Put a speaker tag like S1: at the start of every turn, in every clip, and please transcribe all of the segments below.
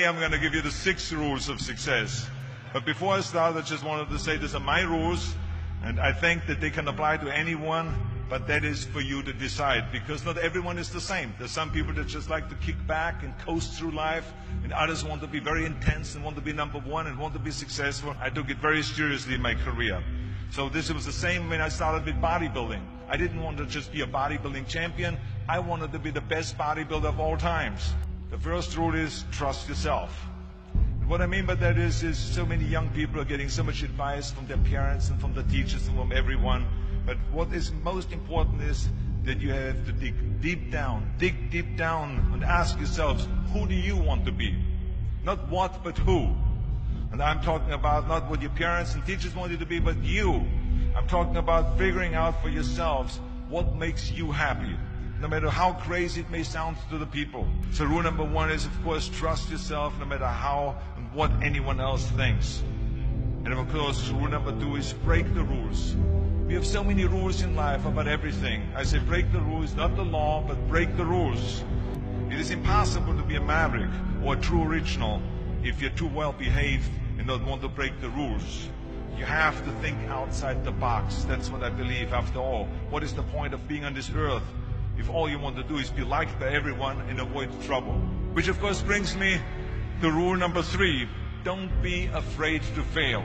S1: Today I'm going to give you the 6 rules of success. But before I start, I just wanted to say these are my rules, and I think that they can apply to anyone, but that is for you to decide, because not everyone is the same. There's some people that just like to kick back and coast through life, and others want to be very intense and want to be number one and want to be successful. I took it very seriously in my career. So this was the same when I started with bodybuilding. I didn't want to just be a bodybuilding champion. I wanted to be the best bodybuilder of all times. The first rule is trust yourself. And what I mean by that is so many young people are getting so much advice from their parents and from the teachers and from everyone. But what is most important is that you have to dig deep down and ask yourselves, who do you want to be? Not what, but who. And I'm talking about not what your parents and teachers want you to be, but you. I'm talking about figuring out for yourselves what makes you happy, no matter how crazy it may sound to the people. So rule number 1 is, of course, trust yourself no matter how and what anyone else thinks. And of course, rule number 2 is break the rules. We have so many rules in life about everything. I say break the rules, not the law, but break the rules. It is impossible to be a maverick or a true original if you're too well behaved and don't want to break the rules. You have to think outside the box. That's what I believe after all. What is the point of being on this earth if all you want to do is be liked by everyone and avoid trouble? Which of course brings me to rule number 3. Don't be afraid to fail.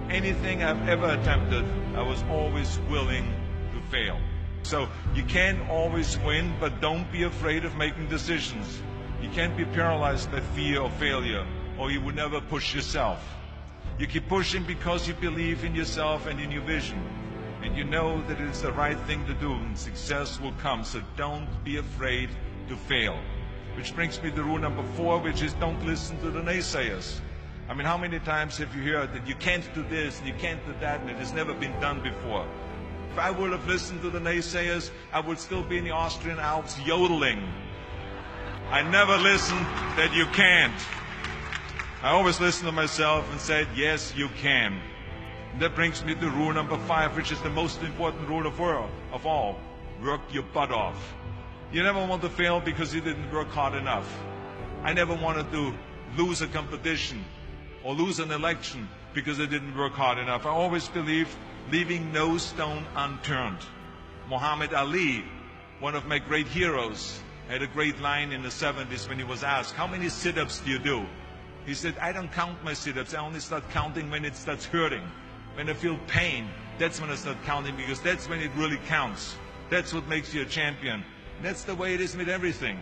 S1: Anything I've ever attempted, I was always willing to fail. So you can't always win, but don't be afraid of making decisions. You can't be paralyzed by fear of failure, or you would never push yourself. You keep pushing because you believe in yourself and in your vision. And you know that it's the right thing to do, and success will come. So don't be afraid to fail. Which brings me to rule number 4, which is don't listen to the naysayers. I mean, how many times have you heard that you can't do this and you can't do that and it has never been done before? If I would have listened to the naysayers, I would still be in the Austrian Alps yodeling. I never listened that you can't. I always listened to myself and said, yes, you can. And that brings me to rule number 5, which is the most important rule of all. Work your butt off. You never want to fail because you didn't work hard enough. I never wanted to lose a competition or lose an election because I didn't work hard enough. I always believed leaving no stone unturned. Muhammad Ali, one of my great heroes, had a great line in the 70s when he was asked, how many sit-ups do you do? He said, I don't count my sit-ups. I only start counting when it starts hurting. When I feel pain, that's when I start counting, because that's when it really counts. That's what makes you a champion. And that's the way it is with everything.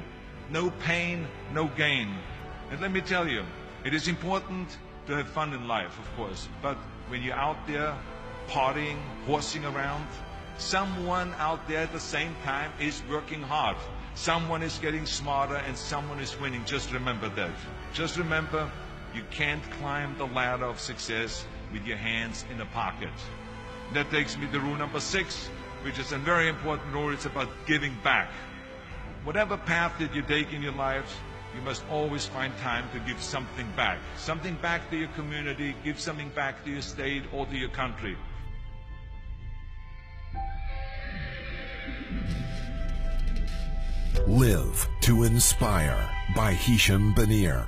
S1: No pain, no gain. And let me tell you, it is important to have fun in life, of course, but when you're out there partying, horsing around, someone out there at the same time is working hard. Someone is getting smarter and someone is winning. Just remember that. Just remember, you can't climb the ladder of success with your hands in a pocket. That takes me to rule number 6, which is a very important rule. It's about giving back. Whatever path that you take in your life, you must always find time to give something back. Something back to your community, give something back to your state or to your country.
S2: Live to Inspire by Hisham Banier.